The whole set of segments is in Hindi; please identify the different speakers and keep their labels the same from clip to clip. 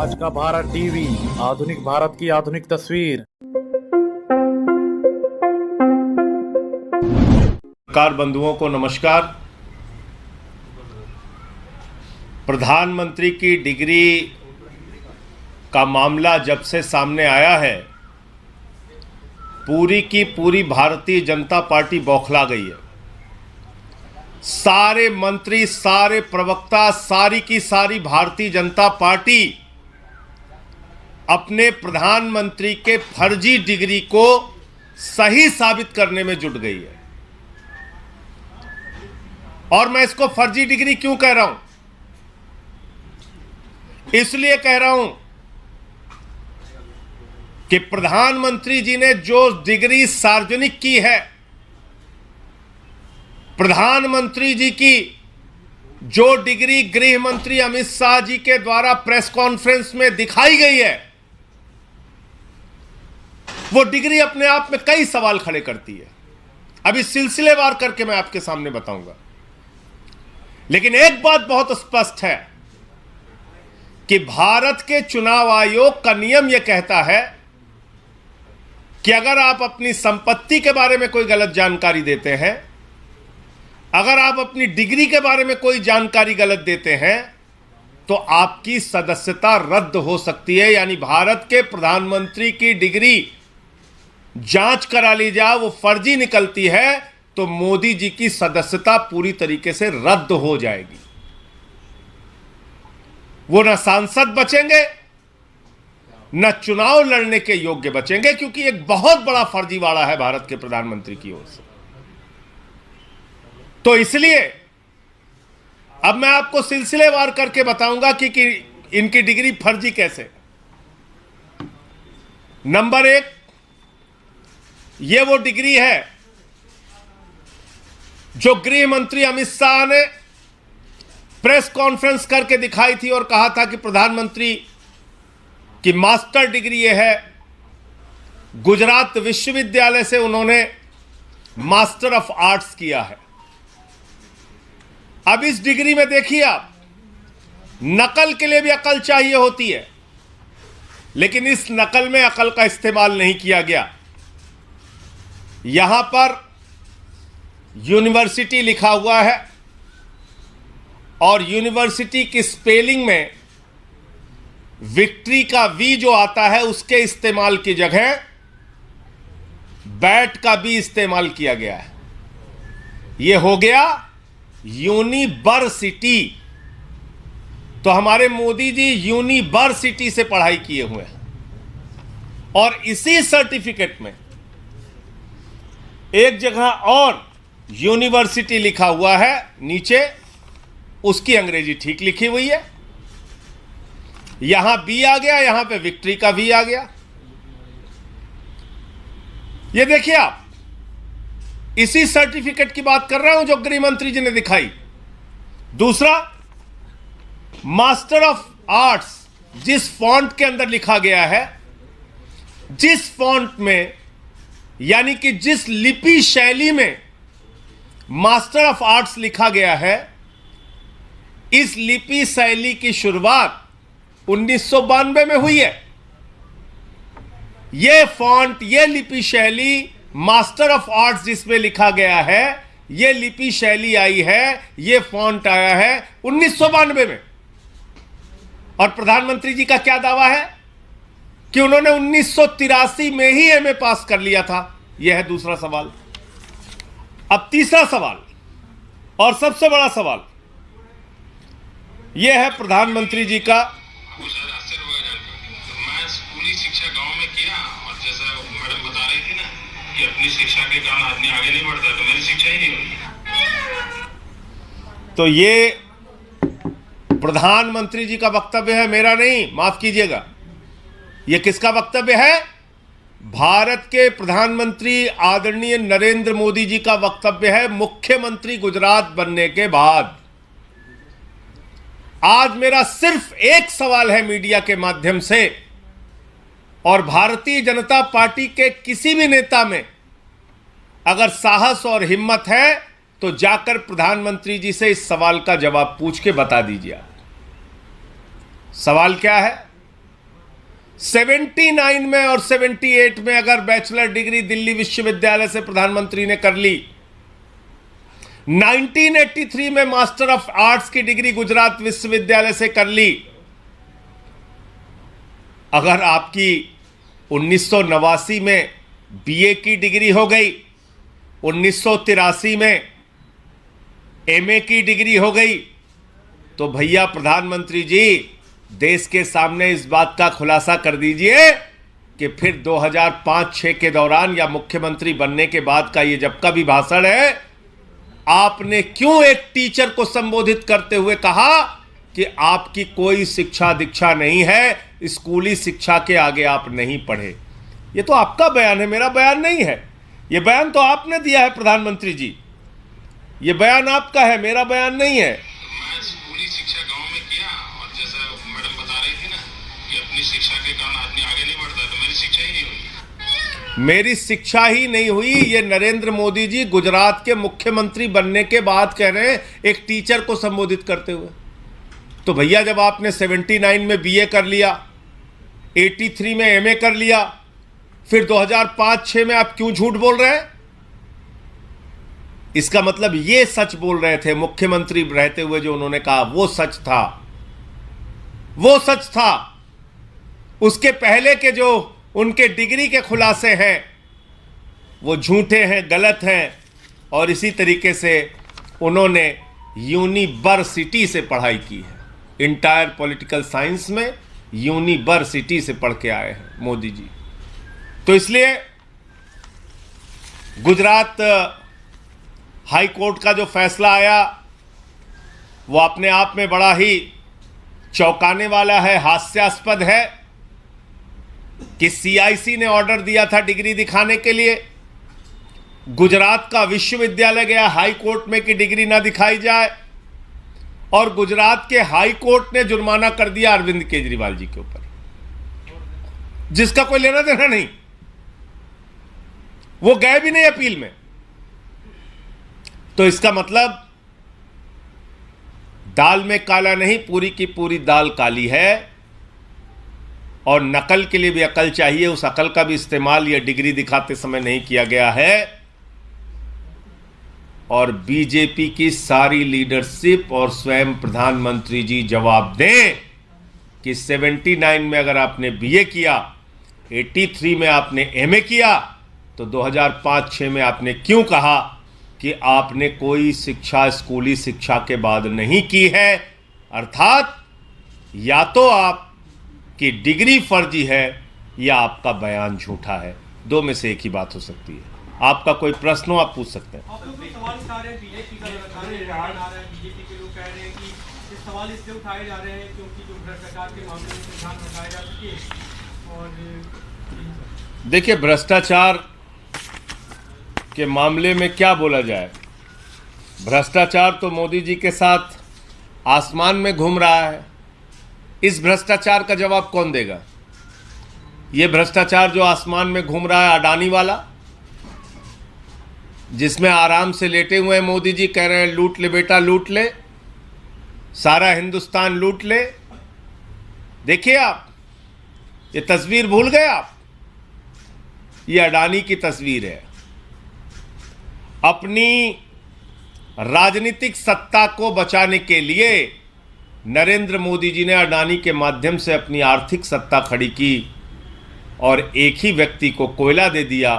Speaker 1: आज का भारत टीवी, आधुनिक भारत की आधुनिक तस्वीर।
Speaker 2: पत्रकार बंधुओं को नमस्कार। प्रधानमंत्री की डिग्री का मामला जब से सामने आया है, पूरी की पूरी भारतीय जनता पार्टी बौखला गई है। सारे मंत्री, सारे प्रवक्ता, सारी की सारी भारतीय जनता पार्टी अपने प्रधानमंत्री के फर्जी डिग्री को सही साबित करने में जुट गई है। और मैं इसको फर्जी डिग्री क्यों कह रहा हूं? इसलिए कह रहा हूं कि प्रधानमंत्री जी ने जो डिग्री सार्वजनिक की है, प्रधानमंत्री जी की जो डिग्री गृह मंत्री अमित शाह जी के द्वारा प्रेस कॉन्फ्रेंस में दिखाई गई है, वो डिग्री अपने आप में कई सवाल खड़े करती है। अभी सिलसिलेवार करके मैं आपके सामने बताऊंगा। लेकिन एक बात बहुत स्पष्ट है कि भारत के चुनाव आयोग का नियम यह कहता है कि अगर आप अपनी संपत्ति के बारे में कोई गलत जानकारी देते हैं, अगर आप अपनी डिग्री के बारे में कोई जानकारी गलत देते हैं, तो आपकी सदस्यता रद्द हो सकती है। यानी भारत के प्रधानमंत्री की डिग्री जांच करा ली जाए, वो फर्जी निकलती है, तो मोदी जी की सदस्यता पूरी तरीके से रद्द हो जाएगी। वो न सांसद बचेंगे, न चुनाव लड़ने के योग्य बचेंगे, क्योंकि एक बहुत बड़ा फर्जीवाड़ा है भारत के प्रधानमंत्री की ओर से। तो इसलिए अब मैं आपको सिलसिलेवार करके बताऊंगा कि इनकी डिग्री फर्जी कैसे। नंबर एक, यह वो डिग्री है जो गृह मंत्री अमित शाह ने प्रेस कॉन्फ्रेंस करके दिखाई थी और कहा था कि प्रधानमंत्री की मास्टर डिग्री यह है। गुजरात विश्वविद्यालय से उन्होंने मास्टर ऑफ आर्ट्स किया है। अब इस डिग्री में देखिए आप, नकल के लिए भी अकल चाहिए होती है, लेकिन इस नकल में अकल का इस्तेमाल नहीं किया गया। यहां पर यूनिवर्सिटी लिखा हुआ है और यूनिवर्सिटी की स्पेलिंग में विक्ट्री का वी जो आता है, उसके इस्तेमाल की जगह बैट का भी इस्तेमाल किया गया है। यह हो गया यूनिवर्सिटी। तो हमारे मोदी जी यूनिवर्सिटी से पढ़ाई किए हुए हैं और इसी सर्टिफिकेट में एक जगह और यूनिवर्सिटी लिखा हुआ है, नीचे उसकी अंग्रेजी ठीक लिखी हुई है। यहां बी आ गया, यहां पे विक्ट्री का वी आ गया। ये देखिए आप, इसी सर्टिफिकेट की बात कर रहा हूं जो गृह मंत्री जी ने दिखाई। दूसरा, मास्टर ऑफ आर्ट्स जिस फॉन्ट के अंदर लिखा गया है, जिस फॉन्ट में, यानी कि जिस लिपि शैली में मास्टर ऑफ आर्ट्स लिखा गया है, इस लिपि शैली की शुरुआत 1992 में हुई है। यह फॉन्ट, यह लिपि शैली, मास्टर ऑफ आर्ट्स जिसमें लिखा गया है, यह लिपि शैली आई है, यह फॉन्ट आया है 1992 में। और प्रधानमंत्री जी का क्या दावा है कि उन्होंने 1983 में ही एमए पास कर लिया था। यह है दूसरा सवाल। अब तीसरा सवाल और सबसे बड़ा सवाल यह है प्रधानमंत्री जी का।
Speaker 3: मैं स्कूली शिक्षा गांव में किया और जैसा मैडम बता रही थी ना कि अपनी शिक्षा के कारण आदमी आगे नहीं बढ़ता, तो मेरी शिक्षा ही नहीं हुई।
Speaker 2: तो ये प्रधानमंत्री जी का वक्तव्य है, मेरा नहीं, माफ कीजिएगा। यह किसका वक्तव्य है? भारत के प्रधानमंत्री आदरणीय नरेंद्र मोदी जी का वक्तव्य है, मुख्यमंत्री गुजरात बनने के बाद। आज मेरा सिर्फ एक सवाल है मीडिया के माध्यम से, और भारतीय जनता पार्टी के किसी भी नेता में अगर साहस और हिम्मत है तो जाकर प्रधानमंत्री जी से इस सवाल का जवाब पूछ के बता दीजिए। सवाल क्या है? 79 में और 78 में अगर बैचलर डिग्री दिल्ली विश्वविद्यालय से प्रधानमंत्री ने कर ली, 1983 में मास्टर ऑफ आर्ट्स की डिग्री गुजरात विश्वविद्यालय से कर ली, अगर आपकी 1989 में बीए की डिग्री हो गई, 1983 में एमए की डिग्री हो गई, तो भैया प्रधानमंत्री जी देश के सामने इस बात का खुलासा कर दीजिए कि फिर 2005-6 के दौरान या मुख्यमंत्री बनने के बाद का ये जब का भी भाषण है, आपने क्यों एक टीचर को संबोधित करते हुए कहा कि आपकी कोई शिक्षा दीक्षा नहीं है, स्कूली शिक्षा के आगे आप नहीं पढ़े। ये तो आपका बयान है, मेरा बयान नहीं है। ये बयान तो आपने दिया है प्रधानमंत्री जी, ये बयान आपका है, मेरा बयान नहीं है।
Speaker 3: मैं स्कूली शिक्षा गांव में किया, और जैसा मैडम बता रही थी ना कि अपनी शिक्षा के कारण आदमी आगे नहीं बढ़ता, तो मेरी शिक्षा ही नहीं हुई।
Speaker 2: मेरी शिक्षा ही नहीं हुई, ये नरेंद्र मोदी जी गुजरात के मुख्यमंत्री बनने के बाद कह रहे हैं एक टीचर को संबोधित करते हुए। तो भैया जब आपने 79 में बीए कर लिया, 83 में एमए कर लिया, फिर 2005-6 में आप क्यों झूठ बोल रहे हैं? इसका मतलब ये सच बोल रहे थे मुख्यमंत्री रहते हुए, जो उन्होंने कहा वो सच था, वो सच था। उसके पहले के जो उनके डिग्री के खुलासे हैं वो झूठे हैं, गलत हैं। और इसी तरीके से उन्होंने यूनिवर्सिटी से पढ़ाई की है, इंटायर पॉलिटिकल साइंस में यूनिवर्सिटी से पढ़ के आए हैं मोदी जी। तो इसलिए गुजरात हाई कोर्ट का जो फैसला आया वो अपने आप में बड़ा ही चौंकाने वाला है, हास्यास्पद है कि सीआईसी ने ऑर्डर दिया था डिग्री दिखाने के लिए, गुजरात का विश्वविद्यालय गया हाई कोर्ट में कि डिग्री ना दिखाई जाए, और गुजरात के हाई कोर्ट ने जुर्माना कर दिया अरविंद केजरीवाल जी के ऊपर, जिसका कोई लेना देना नहीं, वो गए भी नहीं अपील में। तो इसका मतलब दाल में काला नहीं, पूरी की पूरी दाल काली है। और नकल के लिए भी अकल चाहिए, उस अकल का भी इस्तेमाल यह डिग्री दिखाते समय नहीं किया गया है। और बीजेपी की सारी लीडरशिप और स्वयं प्रधानमंत्री जी जवाब दें कि 79 में अगर आपने बीए किया, 83 में आपने एमए किया, तो 2005-6 में आपने क्यों कहा कि आपने कोई शिक्षा स्कूली शिक्षा के बाद नहीं की है? अर्थात या तो आपकी डिग्री फर्जी है या आपका बयान झूठा है, दो में से एक ही बात हो सकती है। आपका कोई प्रश्न हो आप पूछ सकते हैं।
Speaker 4: आप लोग तो सवाल उठा रहे हैं बीजेपी का, लगातार इरान आ रहा है, बीजेपी के लोग कह रहे हैं कि ये सवाल इसलिए उठाए जा रहे हैं क्योंकि जो भ्रष्टाचार के मामले में ध्यान रखाया जा सके। और
Speaker 2: देखिए, भ्रष्टाचार के मामले में क्या बोला जाए? भ्रष्टाचार तो मोदी जी के साथ आसमान में घूम रहा है। इस भ्रष्टाचार का जवाब कौन देगा? ये भ्रष्टाचार जो आसमान में घूम रहा है अडानी वाला, जिसमें आराम से लेटे हुए मोदी जी कह रहे हैं लूट ले बेटा लूट ले, सारा हिंदुस्तान लूट ले। देखिए आप, ये तस्वीर भूल गए आप? ये अडानी की तस्वीर है। अपनी राजनीतिक सत्ता को बचाने के लिए नरेंद्र मोदी जी ने अडानी के माध्यम से अपनी आर्थिक सत्ता खड़ी की और एक ही व्यक्ति को कोयला दे दिया,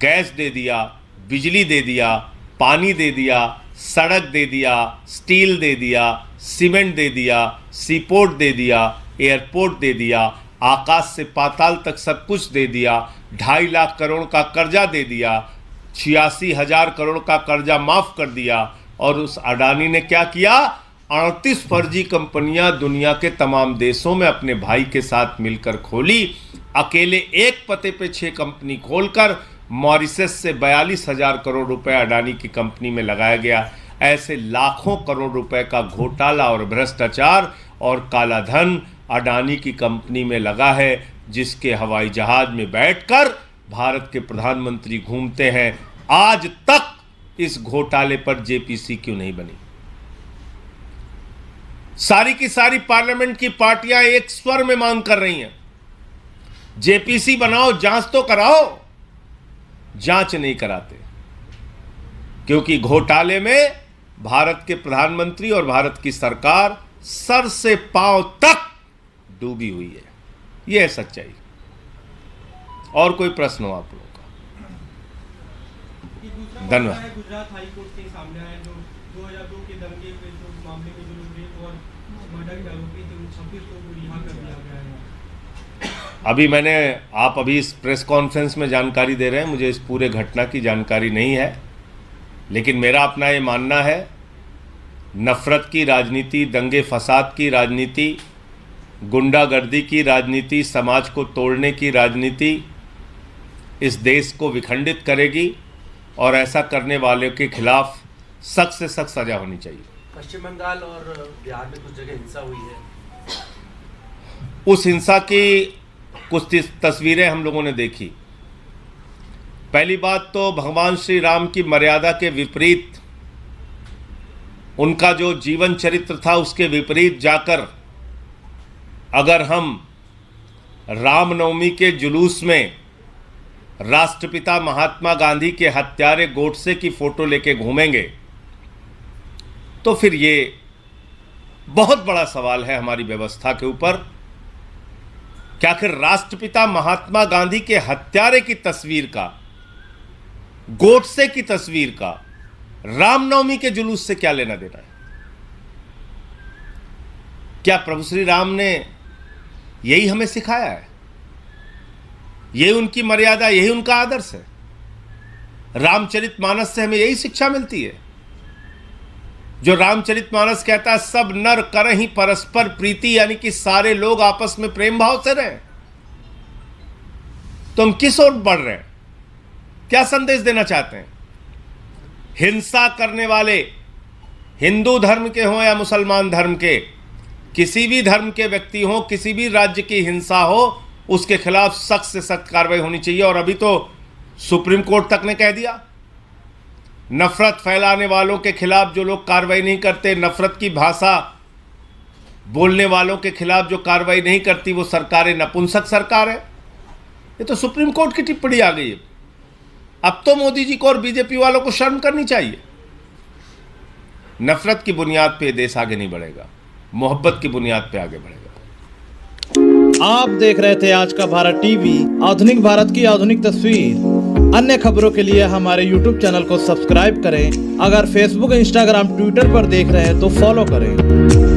Speaker 2: गैस दे दिया, बिजली दे दिया, पानी दे दिया, सड़क दे दिया, स्टील दे दिया, सीमेंट दे दिया, सीपोर्ट दे दिया, एयरपोर्ट दे दिया, आकाश से पाताल तक सब कुछ दे दिया, 2.5 लाख करोड़ का कर्जा दे दिया, 86,000 करोड़ का कर्जा माफ कर दिया। और उस अडानी ने क्या किया? 38 फर्जी कंपनियां दुनिया के तमाम देशों में अपने भाई के साथ मिलकर खोली। अकेले एक पते पे 6 कंपनी खोलकर मॉरिशस से 42,000 करोड़ रुपए अडानी की कंपनी में लगाया गया। ऐसे लाखों करोड़ रुपए का घोटाला और भ्रष्टाचार और काला धन अडानी की कंपनी में लगा है, जिसके हवाई जहाज में बैठकर भारत के प्रधानमंत्री घूमते हैं। आज तक इस घोटाले पर जेपीसी क्यों नहीं बनी? सारी की सारी पार्लियामेंट की पार्टियां एक स्वर में मांग कर रही हैं जेपीसी बनाओ, जांच तो कराओ, जांच नहीं कराते, क्योंकि घोटाले में भारत के प्रधानमंत्री और भारत की सरकार सर से पांव तक डूबी हुई है। यह है सच्चाई। और कोई प्रश्न हो आप लोगों का? धन्यवाद।
Speaker 4: गुजरात हाई कोर्ट के सामने आया जो 2002 के दंगे के जो मामले में जो रेप और मर्डर के आरोपी थे उन 26 लोगों को रिहा कर दिया गया है।
Speaker 2: आप अभी इस प्रेस कॉन्फ्रेंस में जानकारी दे रहे हैं, मुझे इस पूरे घटना की जानकारी नहीं है, लेकिन मेरा अपना ये मानना है, नफरत की राजनीति, दंगे फसाद की राजनीति, गुंडागर्दी की राजनीति, समाज को तोड़ने की राजनीति इस देश को विखंडित करेगी और ऐसा करने वालों के खिलाफ सख्त से सख्त सजा होनी चाहिए।
Speaker 5: पश्चिम बंगाल और बिहार में कुछ जगह हिंसा हुई है।
Speaker 2: उस हिंसा की कुछ तस्वीरें हम लोगों ने देखी। पहली बात तो भगवान श्री राम की मर्यादा के विपरीत, उनका जो जीवन चरित्र था उसके विपरीत जाकर अगर हम रामनवमी के जुलूस में राष्ट्रपिता महात्मा गांधी के हत्यारे गोडसे की फोटो लेके घूमेंगे तो फिर ये बहुत बड़ा सवाल है हमारी व्यवस्था के ऊपर कि आखिर राष्ट्रपिता महात्मा गांधी के हत्यारे की तस्वीर का, गोडसे की तस्वीर का रामनवमी के जुलूस से क्या लेना देना है? क्या प्रभु श्री राम ने यही हमें सिखाया है? यही उनकी मर्यादा, यही उनका आदर्श है? रामचरितमानस से हमें यही शिक्षा मिलती है जो रामचरितमानस कहता है सब नर करहि परस्पर प्रीति, यानी कि सारे लोग आपस में प्रेम भाव से रहें। तो हम किस ओर बढ़ रहे हैं? क्या संदेश देना चाहते हैं? हिंसा करने वाले हिंदू धर्म के हों या मुसलमान धर्म के, किसी भी धर्म के व्यक्ति हों, किसी भी राज्य की हिंसा हो, उसके खिलाफ सख्त से सख्त कार्रवाई होनी चाहिए। और अभी तो सुप्रीम कोर्ट तक ने कह दिया, नफरत फैलाने वालों के खिलाफ जो लोग कार्रवाई नहीं करते, नफरत की भाषा बोलने वालों के खिलाफ जो कार्रवाई नहीं करती, वो सरकारें नपुंसक सरकार है। ये तो सुप्रीम कोर्ट की टिप्पणी आ गई है। अब तो मोदी जी को और बीजेपी वालों को शर्म करनी चाहिए। नफरत की बुनियाद पे देश आगे नहीं बढ़ेगा, मोहब्बत की बुनियाद पे आगे बढ़ेगा।
Speaker 1: आप देख रहे थे आज का भारत टीवी, आधुनिक भारत की आधुनिक तस्वीर। अन्य खबरों के लिए हमारे YouTube चैनल को सब्सक्राइब करें। अगर Facebook, Instagram, Twitter पर देख रहे हैं तो फॉलो करें।